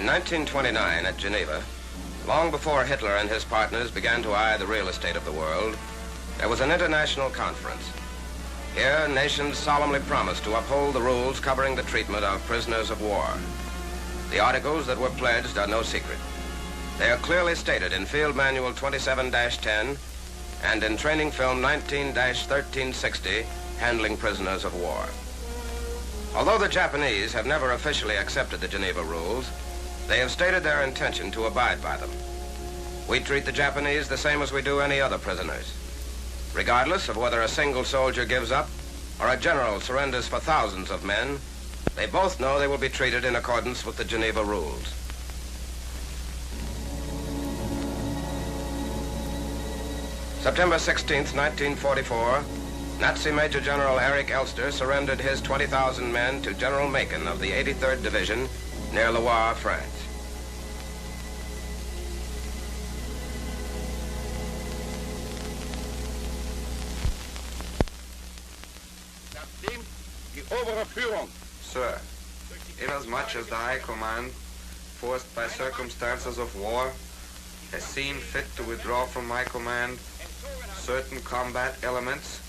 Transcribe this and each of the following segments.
In 1929 at Geneva, long before Hitler and his partners began to eye the real estate of the world, there was an international conference. Here, nations solemnly promised to uphold the rules covering the treatment of prisoners of war. The articles that were pledged are no secret. They are clearly stated in Field Manual 27-10 and in Training Film 19-1360, Handling Prisoners of War. Although the Japanese have never officially accepted the Geneva rules, they have stated their intention to abide by them. We treat the Japanese the same as we do any other prisoners. Regardless of whether a single soldier gives up or a general surrenders for thousands of men, they both know they will be treated in accordance with the Geneva rules. September 16th, 1944, Nazi Major General Erich Elster surrendered his 20,000 men to General Macon of the 83rd Division near Loire, France. Sir, inasmuch as the High Command, forced by circumstances of war, has seen fit to withdraw from my command certain combat elements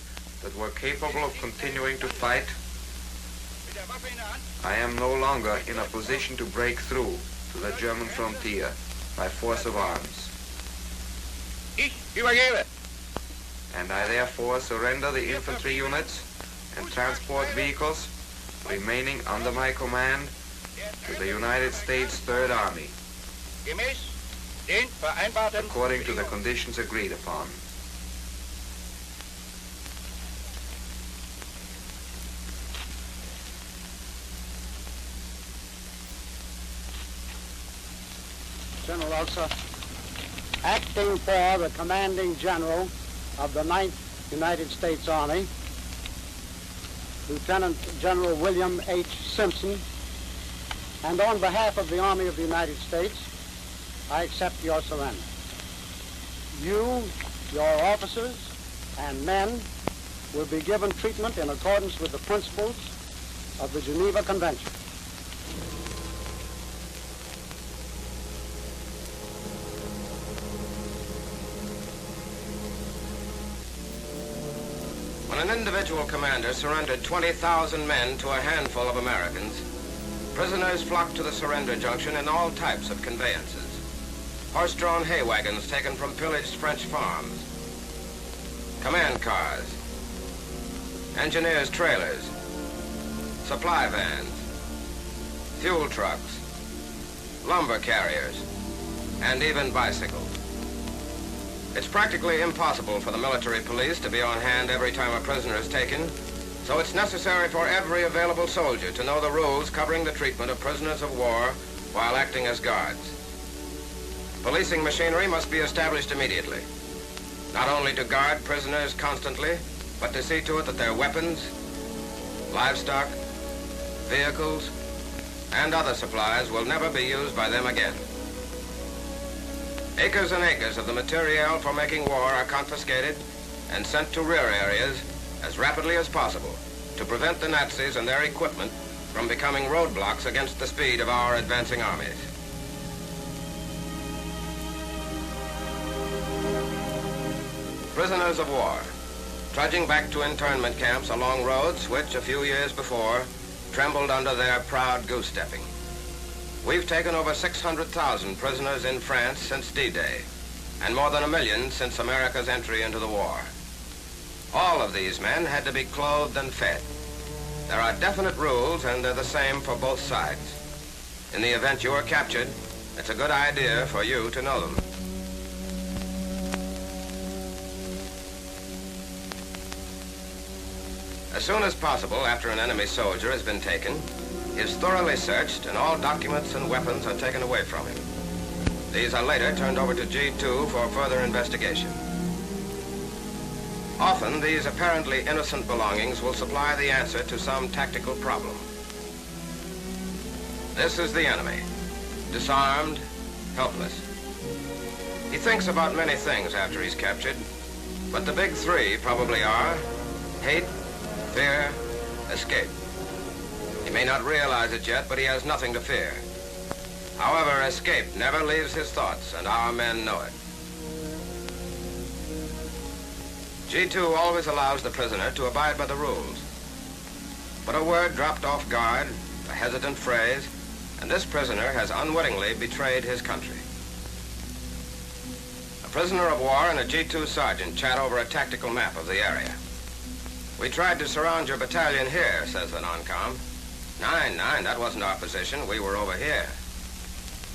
that were capable of continuing to fight, I am no longer in a position to break through to the German frontier by force of arms. And I therefore surrender the infantry units and transport vehicles remaining under my command to the United States Third Army, according to the conditions agreed upon. General Elster, acting for the commanding general of the 9th United States Army, Lieutenant General William H. Simpson, and on behalf of the Army of the United States, I accept your surrender. You, your officers, and men will be given treatment in accordance with the principles of the Geneva Convention. When an individual commander surrendered 20,000 men to a handful of Americans, prisoners flocked to the surrender junction in all types of conveyances. Horse-drawn hay wagons taken from pillaged French farms, command cars, engineers' trailers, supply vans, fuel trucks, lumber carriers, and even bicycles. It's practically impossible for the military police to be on hand every time a prisoner is taken, so it's necessary for every available soldier to know the rules covering the treatment of prisoners of war while acting as guards. Policing machinery must be established immediately, not only to guard prisoners constantly, but to see to it that their weapons, livestock, vehicles, and other supplies will never be used by them again. Acres and acres of the materiel for making war are confiscated and sent to rear areas as rapidly as possible to prevent the Nazis and their equipment from becoming roadblocks against the speed of our advancing armies. Prisoners of war, trudging back to internment camps along roads which, a few years before, trembled under their proud goose-stepping. We've taken over 600,000 prisoners in France since D-Day, and more than 1 million since America's entry into the war. All of these men had to be clothed and fed. There are definite rules, and they're the same for both sides. In the event you are captured, it's a good idea for you to know them. As soon as possible after an enemy soldier has been taken, he is thoroughly searched and all documents and weapons are taken away from him. These are later turned over to G2 for further investigation. Often, these apparently innocent belongings will supply the answer to some tactical problem. This is the enemy, disarmed, helpless. He thinks about many things after he's captured, but the big three probably are hate, fear, escape. He may not realize it yet, but he has nothing to fear. However, escape never leaves his thoughts, and our men know it. G2 always allows the prisoner to abide by the rules. But a word dropped off guard, a hesitant phrase, and this prisoner has unwittingly betrayed his country. A prisoner of war and a G2 sergeant chat over a tactical map of the area. "We tried to surround your battalion here," says the non-com. Nine, that wasn't our position. We were over here."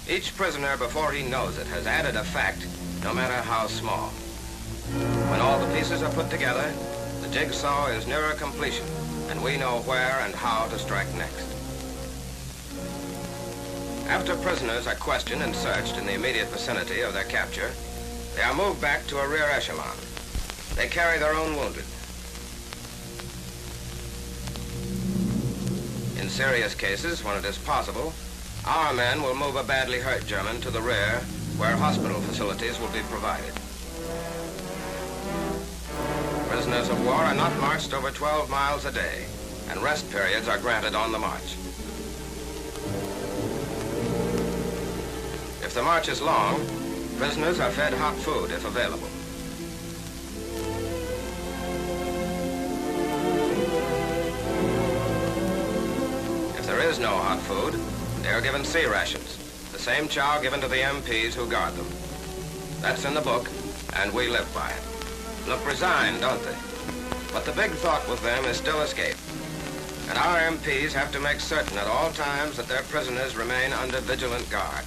Each prisoner, before he knows it, has added a fact, no matter how small. When all the pieces are put together, the jigsaw is nearer completion, and we know where and how to strike next. After prisoners are questioned and searched in the immediate vicinity of their capture, they are moved back to a rear echelon. They carry their own wounded. In serious cases, when it is possible, our men will move a badly hurt German to the rear, where hospital facilities will be provided. Prisoners of war are not marched over 12 miles a day, and rest periods are granted on the march. If the march is long, prisoners are fed hot food if available. If there is no hot food, they are given C rations, the same chow given to the MPs who guard them. That's in the book, and we live by it. Look resigned, don't they? But the big thought with them is still escape. And our MPs have to make certain at all times that their prisoners remain under vigilant guard.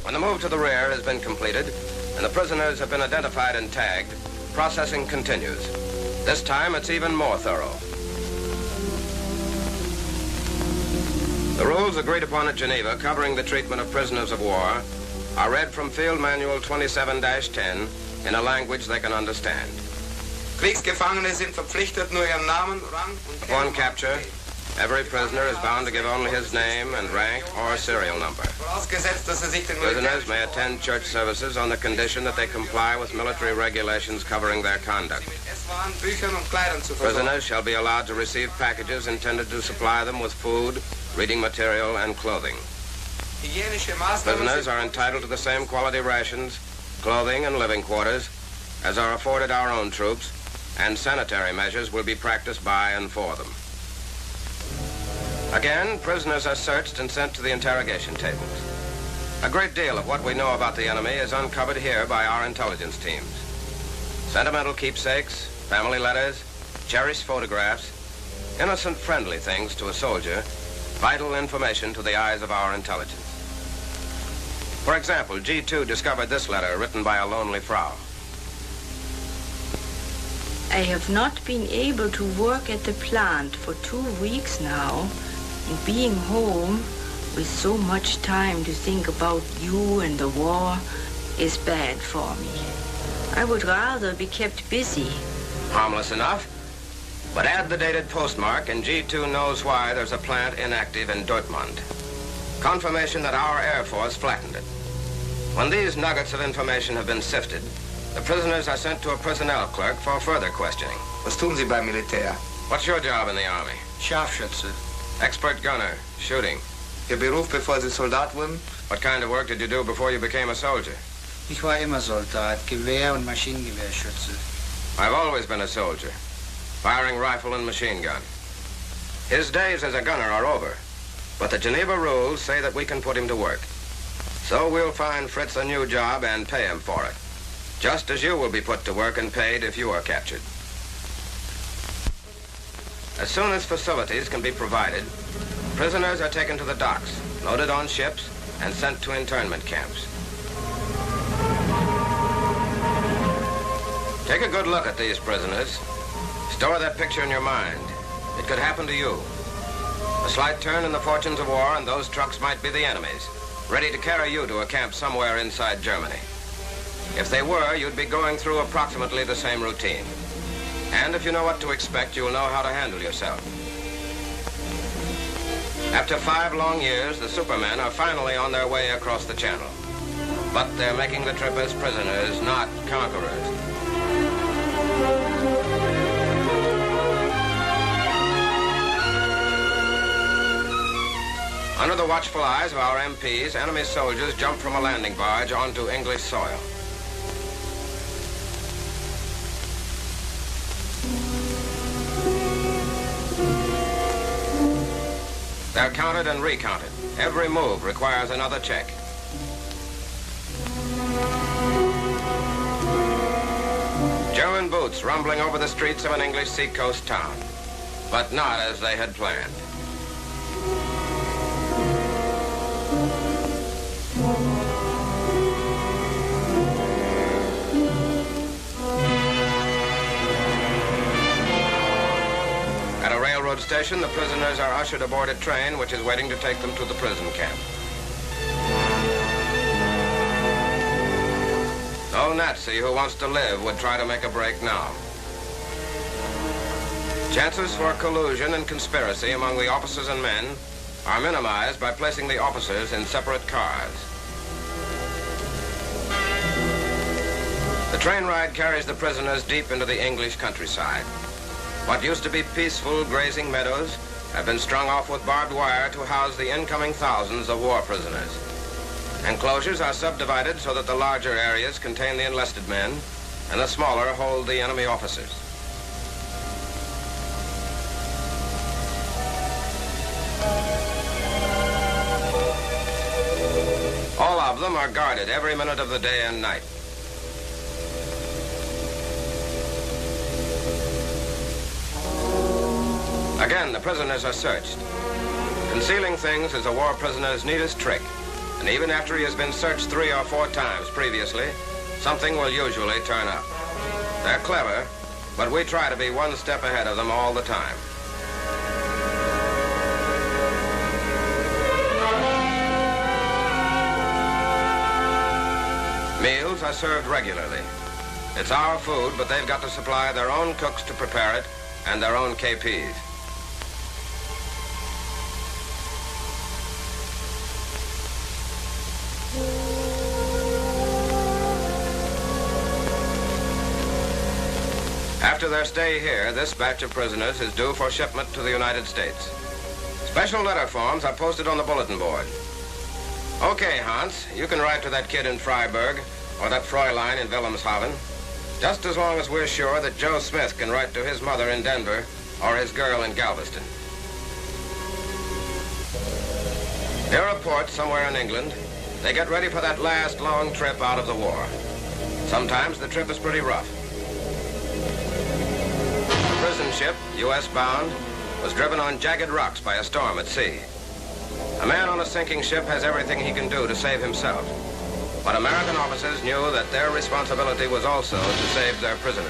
When the move to the rear has been completed and the prisoners have been identified and tagged, processing continues. This time it's even more thorough. The rules agreed upon at Geneva covering the treatment of prisoners of war are read from Field Manual 27-10 in a language they can understand. Kriegsgefangene sind verpflichtet, nur ihren Namen, Rang und Upon capture, every prisoner is bound to give only his name and rank or serial number. Vorausgesetzt, dass sich den Prisoners may attend church services on the condition that they comply with military regulations covering their conduct. mit Esswaren, Büchern und Kleidern zu versorgen. Prisoners shall be allowed to receive packages intended to supply them with food, reading material, and clothing. Hygienische Maßnahmen Prisoners sind are entitled to the same quality rations, clothing, and living quarters as are afforded our own troops, and sanitary measures will be practiced by and for them. Again, prisoners are searched and sent to the interrogation tables. A great deal of what we know about the enemy is uncovered here by our intelligence teams. Sentimental keepsakes, family letters, cherished photographs, innocent friendly things to a soldier, vital information to the eyes of our intelligence. For example, G2 discovered this letter written by a lonely Frau. I have not been able to work at the plant for 2 weeks now, and being home with so much time to think about you and the war is bad for me. I would rather be kept busy. Harmless enough, but add the dated postmark and G2 knows why there's a plant inactive in Dortmund. Confirmation that our Air Force flattened it. When these nuggets of information have been sifted, the prisoners are sent to a personnel clerk for further questioning. Was tun Sie beim Militär? What's your job in the Army? Scharfschütze. Expert gunner, shooting. Ihr Beruf, bevor Sie Soldat wurden? What kind of work did you do before you became a soldier? Ich war immer Soldat, Gewehr- und Maschinengewehrschütze. I've always been a soldier, firing rifle and machine gun. His days as a gunner are over, but the Geneva rules say that we can put him to work. So we'll find Fritz a new job and pay him for it, just as you will be put to work and paid if you are captured. As soon as facilities can be provided, prisoners are taken to the docks, loaded on ships, and sent to internment camps. Take a good look at these prisoners. Store that picture in your mind. It could happen to you. A slight turn in the fortunes of war and those trucks might be the enemy's, ready to carry you to a camp somewhere inside Germany. If they were, you'd be going through approximately the same routine. And if you know what to expect, you'll know how to handle yourself. After 5 long years, the Supermen are finally on their way across the channel. But they're making the trip as prisoners, not conquerors. Under the watchful eyes of our MPs, enemy soldiers jumped from a landing barge onto English soil. They're counted and recounted. Every move requires another check. German boots rumbling over the streets of an English seacoast town, but not as they had planned. At a railroad station, the prisoners are ushered aboard a train which is waiting to take them to the prison camp. No Nazi who wants to live would try to make a break now. Chances for collusion and conspiracy among the officers and men are minimized by placing the officers in separate cars. The train ride carries the prisoners deep into the English countryside. What used to be peaceful grazing meadows have been strung off with barbed wire to house the incoming thousands of war prisoners. Enclosures are subdivided so that the larger areas contain the enlisted men and the smaller hold the enemy officers. All of them are guarded every minute of the day and night. Again, the prisoners are searched. Concealing things is a war prisoner's neatest trick, and even after he has been searched 3 or 4 times previously, something will usually turn up. They're clever, but we try to be one step ahead of them all the time. Meals are served regularly. It's our food, but they've got to supply their own cooks to prepare it and their own KPs. After their stay here, this batch of prisoners is due for shipment to the United States. Special letter forms are posted on the bulletin board. Okay, Hans, you can write to that kid in Freiburg or that Fräulein in Wilhelmshaven, just as long as we're sure that Joe Smith can write to his mother in Denver or his girl in Galveston. Here are ports somewhere in England. They get ready for that last long trip out of the war. Sometimes the trip is pretty rough. The prison ship, U.S. bound, was driven on jagged rocks by a storm at sea. A man on a sinking ship has everything he can do to save himself. But American officers knew that their responsibility was also to save their prisoners.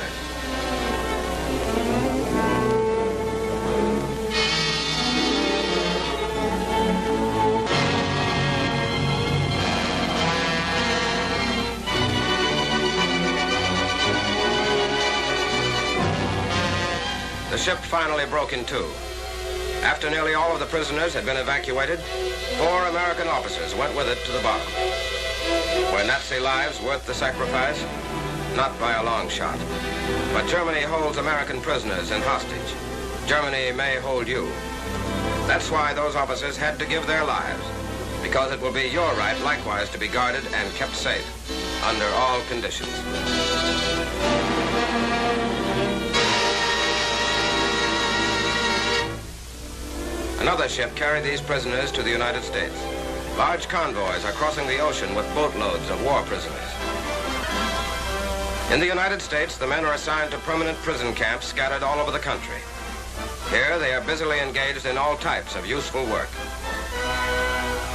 The ship finally broke in two. After nearly all of the prisoners had been evacuated, 4 American officers went with it to the bottom. Were Nazi lives worth the sacrifice? Not by a long shot. But Germany holds American prisoners in hostage. Germany may hold you. That's why those officers had to give their lives, because it will be your right likewise to be guarded and kept safe under all conditions. Another ship carried these prisoners to the United States. Large convoys are crossing the ocean with boatloads of war prisoners. In the United States, the men are assigned to permanent prison camps scattered all over the country. Here, they are busily engaged in all types of useful work.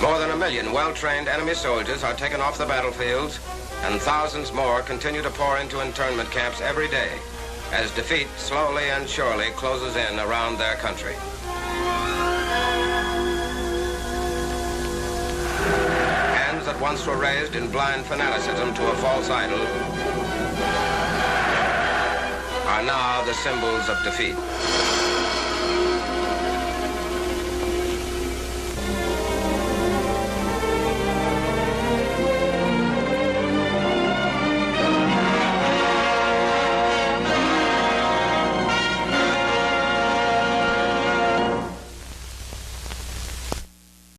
More than 1 million well-trained enemy soldiers are taken off the battlefields, and thousands more continue to pour into internment camps every day as defeat slowly and surely closes in around their country. Hands that once were raised in blind fanaticism to a false idol are now the symbols of defeat.